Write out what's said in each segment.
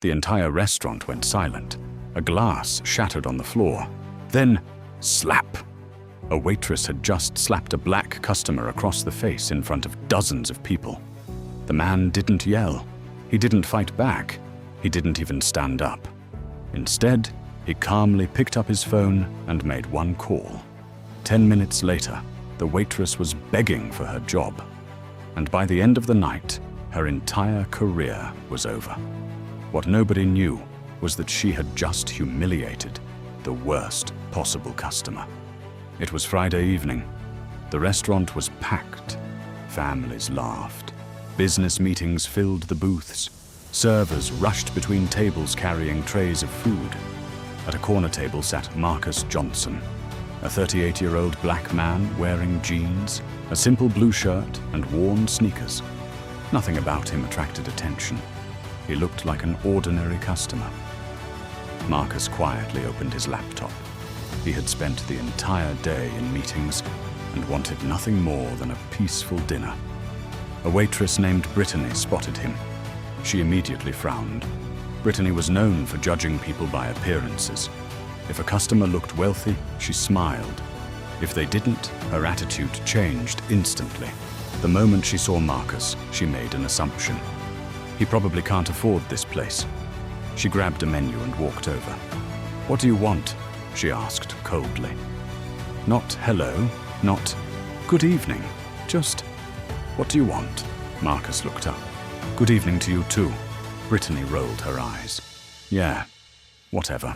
The entire restaurant went silent. A glass shattered on the floor. Then, slap! A waitress had just slapped a black customer across the face in front of dozens of people. The man didn't yell. He didn't fight back. He didn't even stand up. Instead, he calmly picked up his phone and made one call. 10 minutes later, the waitress was begging for her job. And by the end of the night, her entire career was over. What nobody knew was that she had just humiliated the worst possible customer. It was Friday evening. The restaurant was packed. Families laughed. Business meetings filled the booths. Servers rushed between tables carrying trays of food. At a corner table sat Marcus Johnson, a 38-year-old black man wearing jeans, a simple blue shirt, and worn sneakers. Nothing about him attracted attention. He looked like an ordinary customer. Marcus quietly opened his laptop. He had spent the entire day in meetings and wanted nothing more than a peaceful dinner. A waitress named Brittany spotted him. She immediately frowned. Brittany was known for judging people by appearances. If a customer looked wealthy, she smiled. If they didn't, her attitude changed instantly. The moment she saw Marcus, she made an assumption. He probably can't afford this place. She grabbed a menu and walked over. "What do you want?" she asked coldly. Not hello, not good evening, just what do you want? Marcus looked up. Good evening to you too. Brittany rolled her eyes. Yeah, whatever.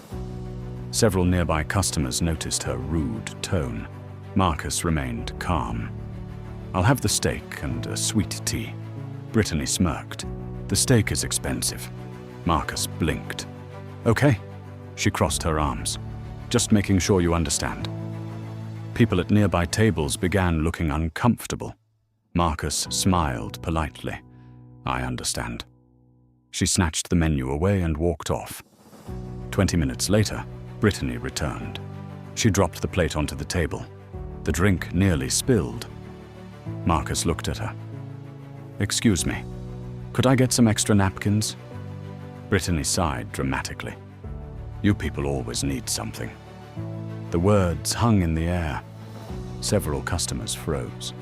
Several nearby customers noticed her rude tone. Marcus remained calm. I'll have the steak and a sweet tea. Brittany smirked. The steak is expensive. Marcus blinked. Okay. She crossed her arms. Just making sure you understand. People at nearby tables began looking uncomfortable. Marcus smiled politely. I understand. She snatched the menu away and walked off. 20 minutes later, Brittany returned. She dropped the plate onto the table. The drink nearly spilled. Marcus looked at her. Excuse me, could I get some extra napkins? Brittany sighed dramatically. You people always need something. The words hung in the air. Several customers froze.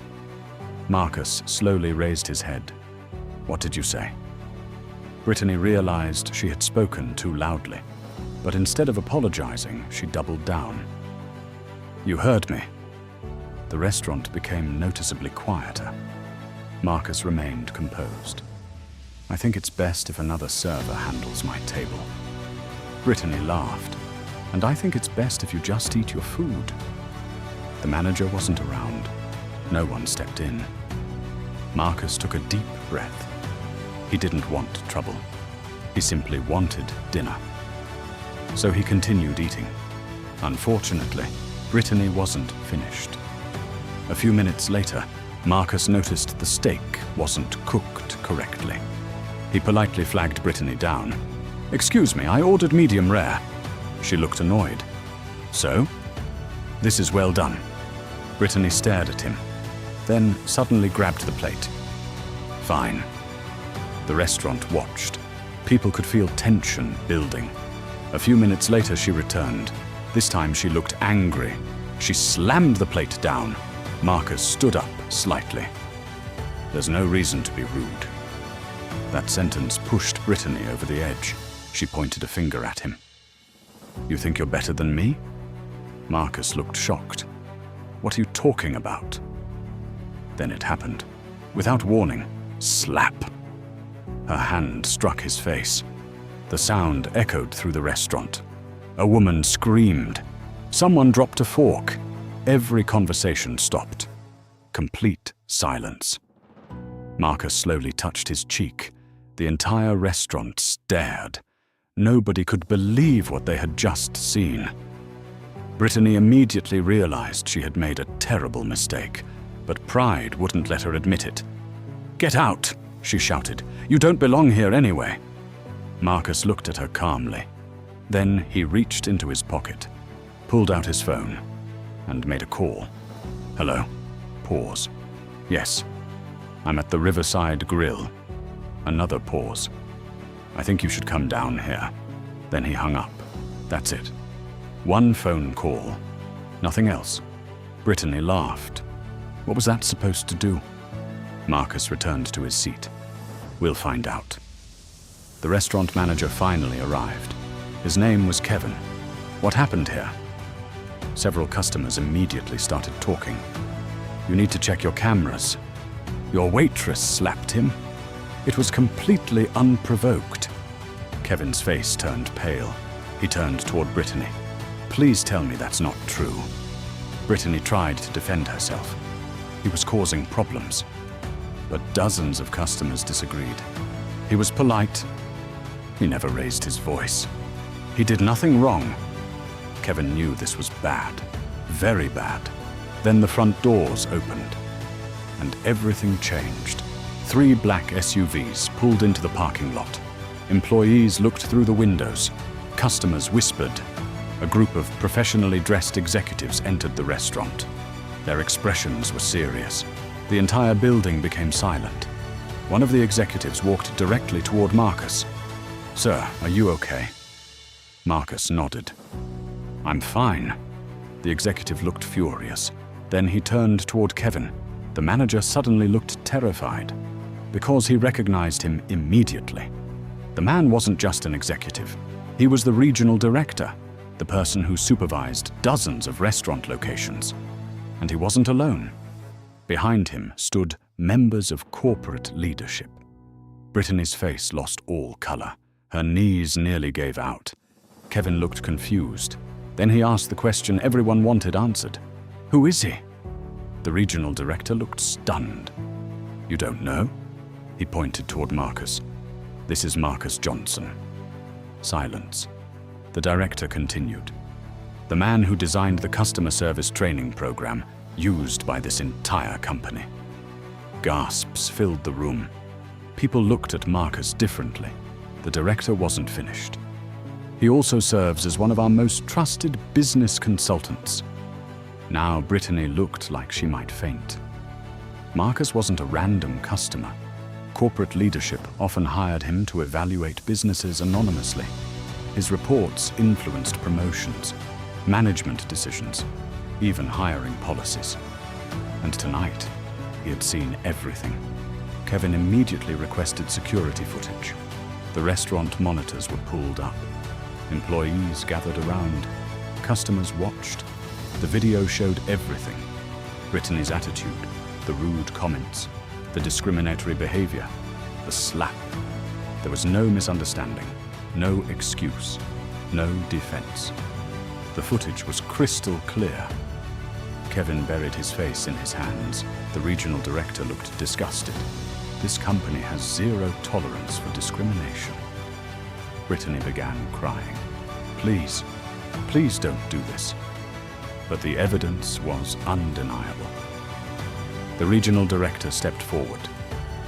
Marcus slowly raised his head. What did you say? Brittany realized she had spoken too loudly, but instead of apologizing, she doubled down. You heard me. The restaurant became noticeably quieter. Marcus remained composed. I think it's best if another server handles my table. Brittany laughed. And I think it's best if you just eat your food. The manager wasn't around. No one stepped in. Marcus took a deep breath. He didn't want trouble. He simply wanted dinner. So he continued eating. Unfortunately, Brittany wasn't finished. A few minutes later, Marcus noticed the steak wasn't cooked correctly. He politely flagged Brittany down. Excuse me, I ordered medium rare. She looked annoyed. So? This is well done. Brittany stared at him, then suddenly grabbed the plate. Fine. The restaurant watched. People could feel tension building. A few minutes later, she returned. This time she looked angry. She slammed the plate down. Marcus stood up slightly. There's no reason to be rude. That sentence pushed Brittany over the edge. She pointed a finger at him. You think you're better than me? Marcus looked shocked. What are you talking about? Then it happened. Without warning, slap. Her hand struck his face. The sound echoed through the restaurant. A woman screamed. Someone dropped a fork. Every conversation stopped. Complete silence. Marcus slowly touched his cheek. The entire restaurant stared. Nobody could believe what they had just seen. Brittany immediately realized she had made a terrible mistake, but pride wouldn't let her admit it. Get out, she shouted. You don't belong here anyway. Marcus looked at her calmly. Then he reached into his pocket, pulled out his phone, and made a call. Hello. Pause. Yes. I'm at the Riverside Grill. Another pause. I think you should come down here." Then he hung up. That's it. One phone call. Nothing else. Brittany laughed. What was that supposed to do? Marcus returned to his seat. "We'll find out." The restaurant manager finally arrived. His name was Kevin. What happened here? Several customers immediately started talking. "You need to check your cameras. Your waitress slapped him. It was completely unprovoked." Kevin's face turned pale. He turned toward Brittany. "Please tell me that's not true." Brittany tried to defend herself. He was causing problems. But dozens of customers disagreed. He was polite. He never raised his voice. He did nothing wrong. Kevin knew this was bad. Very bad. Then the front doors opened. And everything changed. 3 black SUVs pulled into the parking lot. Employees looked through the windows. Customers whispered. A group of professionally dressed executives entered the restaurant. Their expressions were serious. The entire building became silent. One of the executives walked directly toward Marcus. "Sir, are you okay?" Marcus nodded. "I'm fine." The executive looked furious. Then he turned toward Kevin. The manager suddenly looked terrified because he recognized him immediately. The man wasn't just an executive. He was the regional director, the person who supervised dozens of restaurant locations. And he wasn't alone. Behind him stood members of corporate leadership. Brittany's face lost all color. Her knees nearly gave out. Kevin looked confused. Then he asked the question everyone wanted answered. "Who is he?" The regional director looked stunned. "You don't know?" He pointed toward Marcus. "This is Marcus Johnson." Silence. The director continued. "The man who designed the customer service training program used by this entire company." Gasps filled the room. People looked at Marcus differently. The director wasn't finished. "He also serves as one of our most trusted business consultants." Now Brittany looked like she might faint. Marcus wasn't a random customer. Corporate leadership often hired him to evaluate businesses anonymously. His reports influenced promotions, management decisions, even hiring policies. And tonight, he had seen everything. Kevin immediately requested security footage. The restaurant monitors were pulled up. Employees gathered around. Customers watched. The video showed everything. Brittany's attitude, the rude comments, the discriminatory behavior, the slap. There was no misunderstanding, no excuse, no defense. The footage was crystal clear. Kevin buried his face in his hands. The regional director looked disgusted. This company has zero tolerance for discrimination. Brittany began crying. "Please, please don't do this." But the evidence was undeniable. The regional director stepped forward.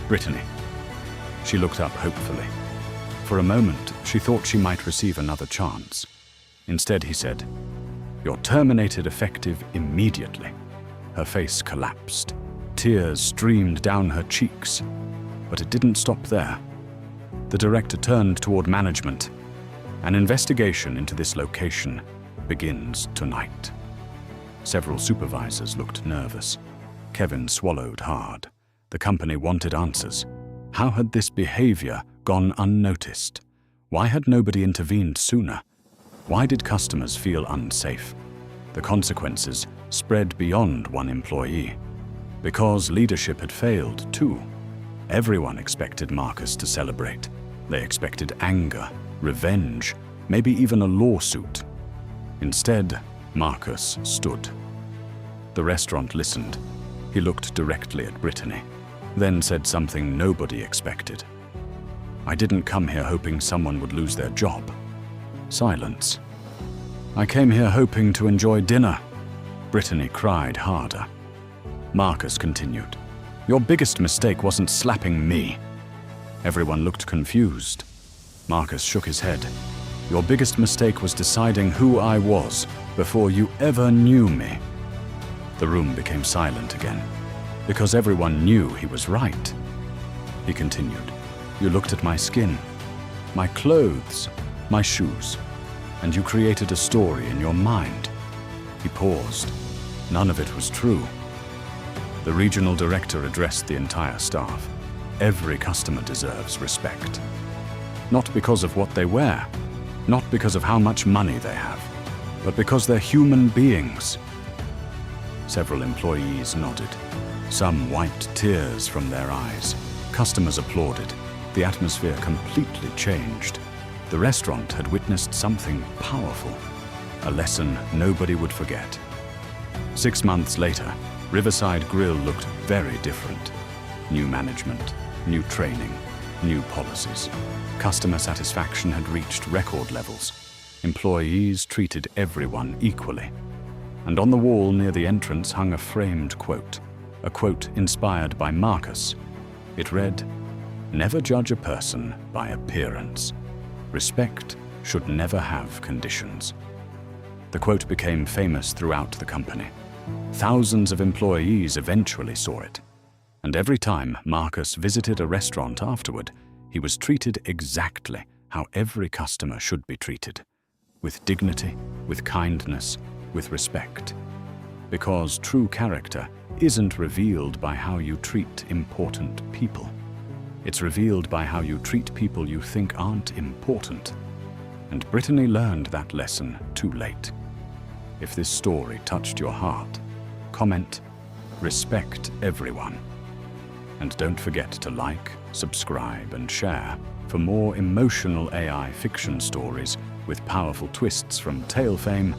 "Brittany." She looked up hopefully. For a moment, she thought she might receive another chance. Instead, he said, "You're terminated effective immediately." Her face collapsed. Tears streamed down her cheeks. But it didn't stop there. The director turned toward management. "An investigation into this location begins tonight." Several supervisors looked nervous. Kevin swallowed hard. The company wanted answers. How had this behavior gone unnoticed? Why had nobody intervened sooner? Why did customers feel unsafe? The consequences spread beyond one employee. Because leadership had failed, too. Everyone expected Marcus to celebrate. They expected anger, revenge, maybe even a lawsuit. Instead, Marcus stood. The restaurant listened. He looked directly at Brittany, then said something nobody expected. "I didn't come here hoping someone would lose their job." Silence. "I came here hoping to enjoy dinner." Brittany cried harder. Marcus continued. "Your biggest mistake wasn't slapping me." Everyone looked confused. Marcus shook his head. "Your biggest mistake was deciding who I was before you ever knew me." The room became silent again, because everyone knew he was right. He continued. "You looked at my skin. my clothes, my shoes, and you created a story in your mind." He paused. None of it was true. The regional director addressed the entire staff. Every customer deserves respect. Not because of what they wear, not because of how much money they have, but because they're human beings. Several employees nodded. Some wiped tears from their eyes. Customers applauded. The atmosphere completely changed. The restaurant had witnessed something powerful, a lesson nobody would forget. 6 months later, Riverside Grill looked very different. New management, new training, new policies. Customer satisfaction had reached record levels. Employees treated everyone equally. And on the wall near the entrance hung a framed quote, a quote inspired by Marcus. It read, "Never judge a person by appearance. Respect should never have conditions." The quote became famous throughout the company. Thousands of employees eventually saw it. And every time Marcus visited a restaurant afterward, he was treated exactly how every customer should be treated. With dignity, with kindness, with respect. Because true character isn't revealed by how you treat important people. It's revealed by how you treat people you think aren't important. And Brittany learned that lesson too late. If this story touched your heart, comment, respect everyone. And don't forget to like, subscribe, and share for more emotional AI fiction stories with powerful twists from Tale Fame